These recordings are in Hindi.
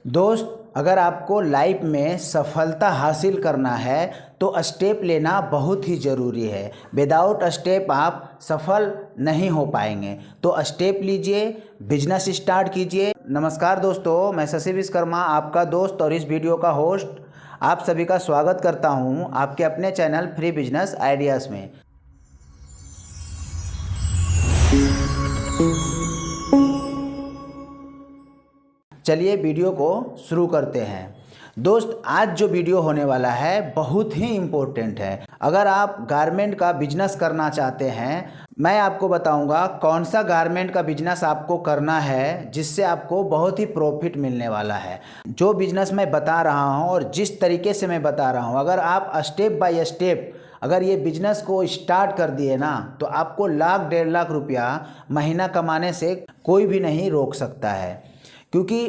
दोस्त, अगर आपको लाइफ में सफलता हासिल करना है तो स्टेप लेना बहुत ही ज़रूरी है। विदाउट स्टेप आप सफल नहीं हो पाएंगे। तो स्टेप लीजिए, बिजनेस स्टार्ट कीजिए। नमस्कार दोस्तों, मैं शशि विश्वकर्मा आपका दोस्त और इस वीडियो का होस्ट आप सभी का स्वागत करता हूं आपके अपने चैनल फ्री बिजनेस आइडियाज़ में। चलिए वीडियो को शुरू करते हैं। दोस्त, आज जो वीडियो होने वाला है बहुत ही इम्पोर्टेंट है। अगर आप गारमेंट का बिजनेस करना चाहते हैं, मैं आपको बताऊंगा कौन सा गारमेंट का बिजनेस आपको करना है जिससे आपको बहुत ही प्रॉफिट मिलने वाला है। जो बिजनेस मैं बता रहा हूं और जिस तरीके से मैं बता रहा हूं, अगर आप स्टेप बाय स्टेप अगर ये बिजनेस को स्टार्ट कर दिए ना, तो आपको लाख 1.5 लाख रुपया महीना कमाने से कोई भी नहीं रोक सकता है। क्योंकि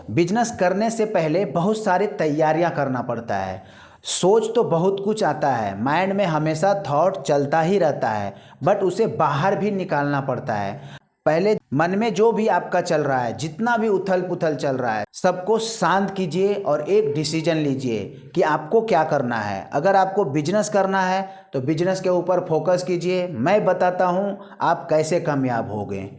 बिजनेस करने से पहले बहुत सारी तैयारियां करना पड़ता है। सोच तो बहुत कुछ आता है, माइंड में हमेशा थॉट चलता ही रहता है, बट उसे बाहर भी निकालना पड़ता है। पहले मन में जो भी आपका चल रहा है, जितना भी उथल पुथल चल रहा है, सबको शांत कीजिए और एक डिसीजन लीजिए कि आपको क्या करना है। अगर आपको बिजनेस करना है तो बिजनेस के ऊपर फोकस कीजिए। मैं बताता हूँ आप कैसे कामयाब होंगे।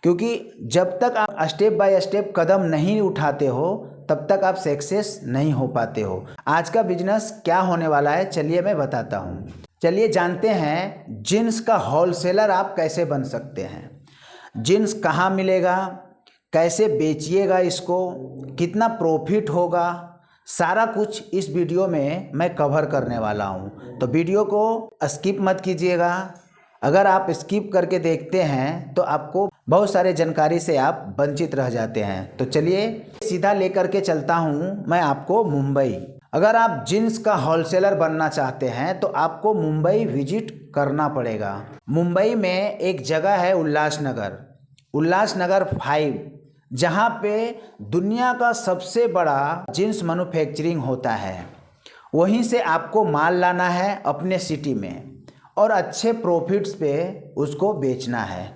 क्योंकि जब तक आप स्टेप बाय स्टेप कदम नहीं उठाते हो तब तक आप सक्सेस नहीं हो पाते हो। आज का बिजनेस क्या होने वाला है, चलिए मैं बताता हूँ। चलिए जानते हैं जीन्स का होलसेलर आप कैसे बन सकते हैं। जीन्स कहाँ मिलेगा, कैसे बेचिएगा, इसको कितना प्रॉफिट होगा, सारा कुछ इस वीडियो में मैं कवर करने वाला हूँ। तो वीडियो को स्किप मत कीजिएगा। अगर आप स्किप करके देखते हैं तो आपको बहुत सारे जानकारी से आप वंचित रह जाते हैं। तो चलिए सीधा लेकर के चलता हूँ मैं आपको मुंबई। अगर आप जीन्स का होलसेलर बनना चाहते हैं तो आपको मुंबई विजिट करना पड़ेगा। मुंबई में एक जगह है उल्लासनगर 5, जहाँ पे दुनिया का सबसे बड़ा जीन्स मैन्युफैक्चरिंग होता है। वहीं से आपको माल लाना है अपने सिटी में और अच्छे प्रॉफिट्स पे उसको बेचना है।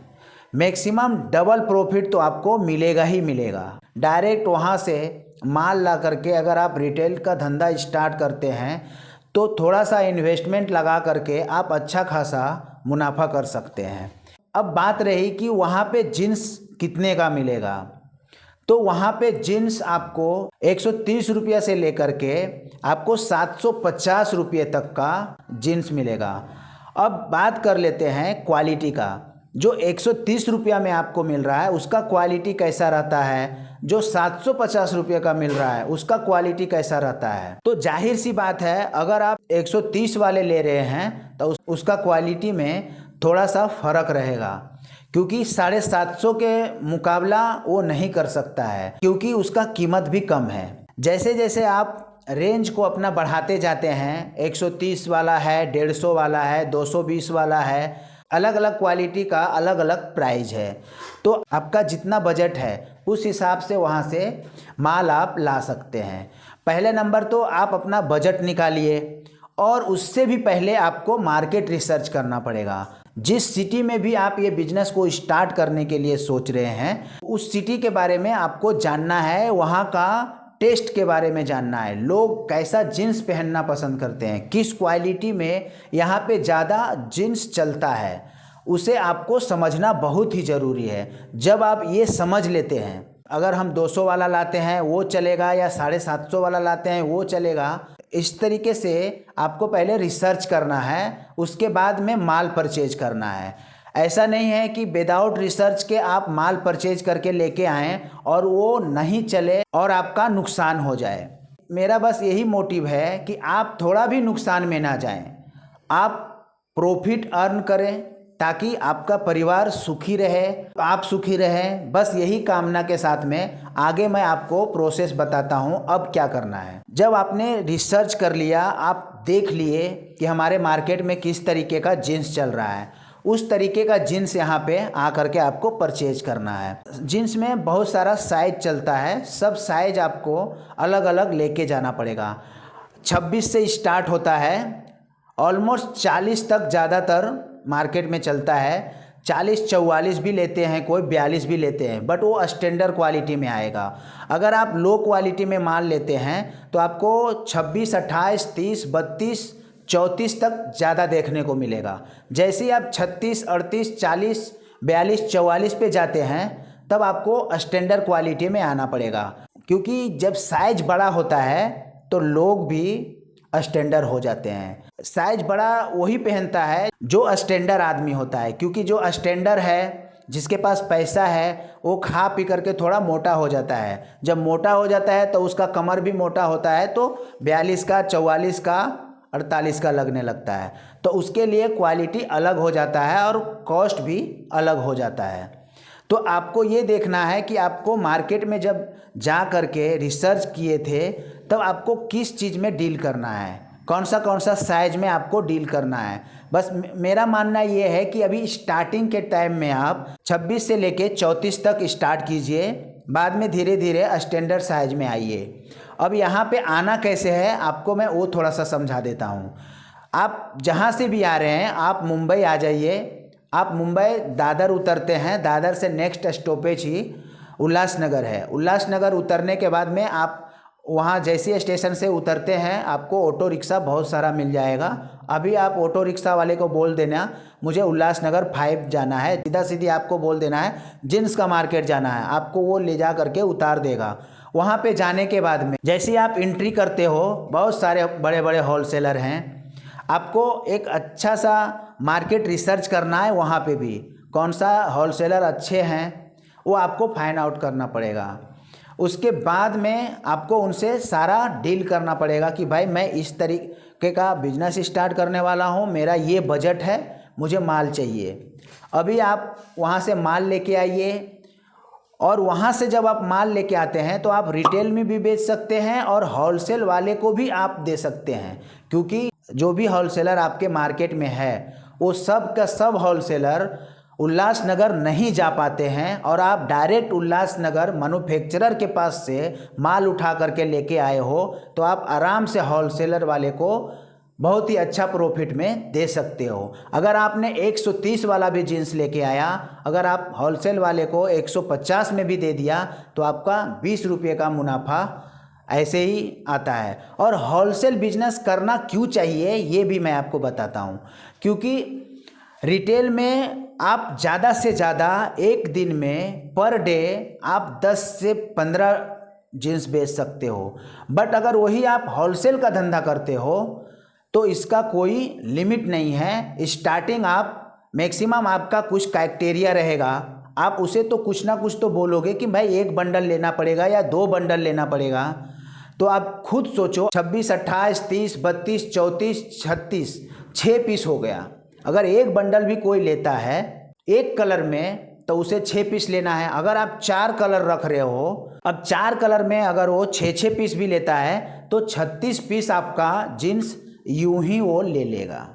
मैक्सिमम डबल प्रॉफिट तो आपको मिलेगा ही मिलेगा। डायरेक्ट वहाँ से माल ला करके अगर आप रिटेल का धंधा स्टार्ट करते हैं तो थोड़ा सा इन्वेस्टमेंट लगा करके आप अच्छा खासा मुनाफा कर सकते हैं। अब बात रही कि वहाँ पे जीन्स कितने का मिलेगा, तो वहाँ पे जीन्स आपको 130 रुपये से लेकर के आपको 750 रुपये तक का जीन्स मिलेगा। अब बात कर लेते हैं क्वालिटी का। जो 130 रुपया में आपको मिल रहा है उसका क्वालिटी कैसा रहता है, जो 750 रुपये का मिल रहा है उसका क्वालिटी कैसा रहता है। तो जाहिर सी बात है, अगर आप 130 वाले ले रहे हैं तो उसका क्वालिटी में थोड़ा सा फ़र्क रहेगा, क्योंकि 750 के मुकाबला वो नहीं कर सकता है, क्योंकि उसका कीमत भी कम है। जैसे जैसे आप रेंज को अपना बढ़ाते जाते हैं, 130 वाला है, 150 वाला है, 220 वाला है, अलग अलग क्वालिटी का अलग अलग प्राइस है। तो आपका जितना बजट है उस हिसाब से वहाँ से माल आप ला सकते हैं। पहले नंबर तो आप अपना बजट निकालिए और उससे भी पहले आपको मार्केट रिसर्च करना पड़ेगा। जिस सिटी में भी आप ये बिजनेस को स्टार्ट करने के लिए सोच रहे हैं, उस सिटी के बारे में आपको जानना है, वहाँ का टेस्ट के बारे में जानना है। लोग कैसा जीन्स पहनना पसंद करते हैं, किस क्वालिटी में यहाँ पे ज़्यादा जीन्स चलता है, उसे आपको समझना बहुत ही ज़रूरी है। जब आप ये समझ लेते हैं, अगर हम 200 वाला लाते हैं वो चलेगा या 750 वाला लाते हैं वो चलेगा, इस तरीके से आपको पहले रिसर्च करना है, उसके बाद में माल परचेज करना है। ऐसा नहीं है कि विदाउट रिसर्च के आप माल परचेज करके लेके आएँ और वो नहीं चले और आपका नुकसान हो जाए। मेरा बस यही मोटिव है कि आप थोड़ा भी नुकसान में ना जाएं, आप प्रॉफिट अर्न करें ताकि आपका परिवार सुखी रहे, आप सुखी रहें। बस यही कामना के साथ में आगे मैं आपको प्रोसेस बताता हूँ अब क्या करना है। जब आपने रिसर्च कर लिया, आप देख लिए कि हमारे मार्केट में किस तरीके का जीन्स चल रहा है, उस तरीके का जीन्स यहाँ पे आकर के आपको परचेज करना है। जीन्स में बहुत सारा साइज चलता है, सब साइज आपको अलग अलग लेके जाना पड़ेगा। 26 से स्टार्ट होता है, ऑलमोस्ट 40 तक ज़्यादातर मार्केट में चलता है। 40-44 भी लेते हैं, कोई 42 भी लेते हैं, बट वो स्टैंडर्ड क्वालिटी में आएगा। अगर आप लो क्वालिटी में माल लेते हैं तो आपको 26, 28, 30, 32, 34 तक ज़्यादा देखने को मिलेगा। जैसे ही आप 36, 38, 40, 42, 44 पे जाते हैं तब आपको स्टैंडर्ड क्वालिटी में आना पड़ेगा, क्योंकि जब साइज बड़ा होता है तो लोग भी स्टैंडर्ड हो जाते हैं। साइज बड़ा वही पहनता है जो स्टैंडर्ड आदमी होता है, क्योंकि जो स्टैंडर्ड है, जिसके पास पैसा है, वो खा पी करके थोड़ा मोटा हो जाता है। जब मोटा हो जाता है तो उसका कमर भी मोटा होता है, तो 42 का, 44 का, 48 का लगने लगता है। तो उसके लिए क्वालिटी अलग हो जाता है और कॉस्ट भी अलग हो जाता है। तो आपको ये देखना है कि आपको मार्केट में जब जा करके रिसर्च किए थे तब आपको किस चीज़ में डील करना है, कौन सा साइज में आपको डील करना है। बस मेरा मानना ये है कि अभी स्टार्टिंग के टाइम में आप 26 से लेके 34 तक स्टार्ट कीजिए, बाद में धीरे धीरे स्टैंडर्ड साइज में आइए। अब यहाँ पे आना कैसे है आपको मैं वो थोड़ा सा समझा देता हूँ। आप जहाँ से भी आ रहे हैं, आप मुंबई आ जाइए। आप मुंबई दादर उतरते हैं, दादर से नेक्स्ट स्टॉपेज ही उल्लासनगर है। उल्लासनगर उतरने के बाद में आप वहाँ जैसे स्टेशन से उतरते हैं आपको ऑटो रिक्शा बहुत सारा मिल जाएगा। अभी आप ऑटो रिक्शा वाले को बोल देना मुझे उल्लासनगर 5 जाना है, सीधा सीधी आपको बोल देना है जींस का मार्केट जाना है, आपको वो ले जा करके उतार देगा। वहाँ पे जाने के बाद में जैसे आप एंट्री करते हो, बहुत सारे बड़े बड़े होलसेलर हैं। आपको एक अच्छा सा मार्केट रिसर्च करना है, वहाँ पे भी कौन सा होलसेलर अच्छे हैं वो आपको फाइंड आउट करना पड़ेगा। उसके बाद में आपको उनसे सारा डील करना पड़ेगा कि भाई मैं इस तरीके का बिजनेस स्टार्ट करने वाला हूँ, मेरा ये बजट है, मुझे माल चाहिए। अभी आप वहाँ से माल लेके आइए, और वहाँ से जब आप माल लेके आते हैं तो आप रिटेल में भी बेच सकते हैं और होलसेल वाले को भी आप दे सकते हैं, क्योंकि जो भी होलसेलर आपके मार्केट में है वो सब का सब होलसेलर उल्लासनगर नहीं जा पाते हैं, और आप डायरेक्ट उल्लासनगर मैन्युफैक्चरर के पास से माल उठा करके लेके आए हो तो आप आराम से होलसेलर वाले को बहुत ही अच्छा प्रॉफिट में दे सकते हो। अगर आपने 130 वाला भी जीन्स लेके आया, अगर आप होलसेल वाले को 150 में भी दे दिया तो आपका 20 रुपये का मुनाफा ऐसे ही आता है। और होलसेल बिजनेस करना क्यों चाहिए ये भी मैं आपको बताता हूँ, क्योंकि रिटेल में आप ज़्यादा से ज़्यादा एक दिन में पर डे आप 10 से 15 जीन्स बेच सकते हो, बट अगर वही आप होलसेल का धंधा करते हो तो इसका कोई लिमिट नहीं है। स्टार्टिंग आप मैक्सिमम आपका कुछ क्राइटेरिया रहेगा, आप उसे तो कुछ ना कुछ तो बोलोगे कि भाई 1 बंडल लेना पड़ेगा या 2 बंडल लेना पड़ेगा। तो आप खुद सोचो 26, 28, 30, 32, 34, 36, 6 पीस हो गया। अगर 1 बंडल भी कोई लेता है एक कलर में तो उसे 6 पीस लेना है। अगर आप 4 कलर रख रहे हो, अब 4 कलर में अगर वो 6-6 पीस भी लेता है तो 36 पीस आपका जीन्स यूं ही वो ले लेगा।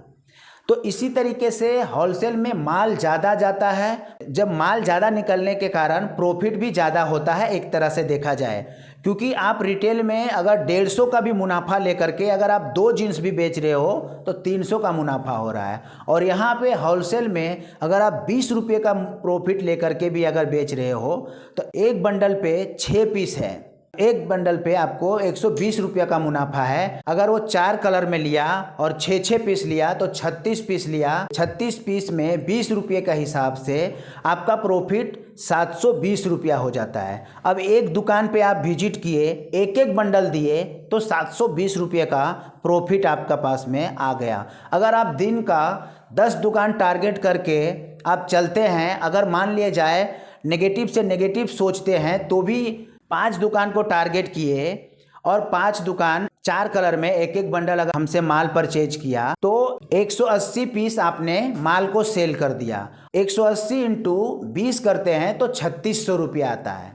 तो इसी तरीके से होलसेल में माल ज़्यादा जाता है। जब माल ज़्यादा निकलने के कारण प्रॉफिट भी ज़्यादा होता है एक तरह से देखा जाए, क्योंकि आप रिटेल में अगर 150 का भी मुनाफा लेकर के अगर आप 2 जीन्स भी बेच रहे हो तो 300 का मुनाफा हो रहा है। और यहाँ पे होलसेल में अगर आप 20 रुपये का प्रॉफिट लेकर के भी अगर बेच रहे हो तो एक बंडल पे 6 पीस है, एक बंडल पे आपको 120 रुपये का मुनाफा है। अगर वो 4 कलर में लिया और 6-6 पीस लिया तो 36 पीस लिया, 36 पीस में 20 रुपये का हिसाब से आपका प्रॉफिट 720 रुपया हो जाता है। अब एक दुकान पे आप विजिट किए, एक एक बंडल दिए तो 720 रुपये का प्रॉफिट आपका पास में आ गया। अगर आप दिन का 10 दुकान टारगेट करके आप चलते हैं, अगर मान लिया जाए नेगेटिव से नेगेटिव सोचते हैं तो भी 5 दुकान को टारगेट किए और 5 दुकान 4 कलर में एक एक बंडल अगर हमसे माल परचेज किया तो 180 पीस आपने माल को सेल कर दिया। 180 इंटू 20 करते हैं तो 3600 रुपया आता है।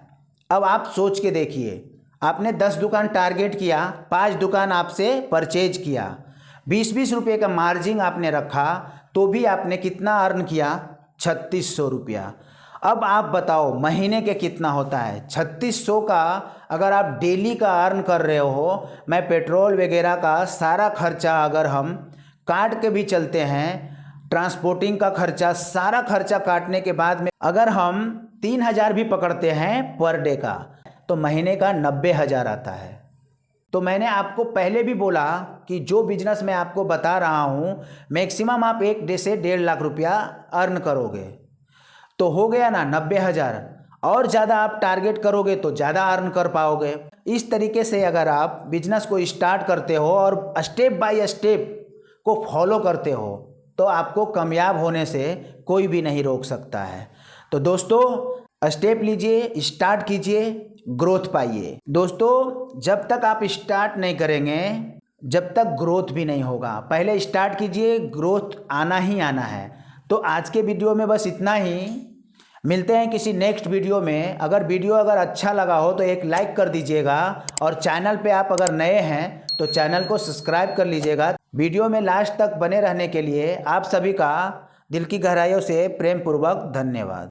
अब आप सोच के देखिए, आपने 10 दुकान टारगेट किया, 5 दुकान आपसे परचेज किया, 20-20 रुपये का मार्जिन आपने रखा तो भी आपने कितना अर्न किया? 3600 रुपया। अब आप बताओ महीने के कितना होता है? 3600 का अगर आप डेली का अर्न कर रहे हो, मैं पेट्रोल वगैरह का सारा खर्चा अगर हम काट के भी चलते हैं ट्रांसपोर्टिंग का खर्चा, सारा खर्चा काटने के बाद में अगर हम 3,000 भी पकड़ते हैं पर डे का, तो महीने का 90,000 आता है। तो मैंने आपको पहले भी बोला कि जो बिजनेस मैं आपको बता रहा हूँ, मैक्सिमम आप एक डे से 1.5 लाख रुपया अर्न करोगे, तो हो गया ना 90,000। और ज़्यादा आप टारगेट करोगे तो ज़्यादा अर्न कर पाओगे। इस तरीके से अगर आप बिजनेस को स्टार्ट करते हो और स्टेप बाय स्टेप को फॉलो करते हो, तो आपको कामयाब होने से कोई भी नहीं रोक सकता है। तो दोस्तों, स्टेप लीजिए, स्टार्ट कीजिए, ग्रोथ पाइए। दोस्तों, जब तक आप स्टार्ट नहीं करेंगे, जब तक ग्रोथ भी नहीं होगा। पहले स्टार्ट कीजिए, ग्रोथ आना ही आना है। तो आज के वीडियो में बस इतना ही। मिलते हैं किसी नेक्स्ट वीडियो में। अगर वीडियो अच्छा लगा हो तो एक लाइक कर दीजिएगा, और चैनल पे आप अगर नए हैं तो चैनल को सब्सक्राइब कर लीजिएगा। वीडियो में लास्ट तक बने रहने के लिए आप सभी का दिल की गहराइयों से प्रेम पूर्वक धन्यवाद।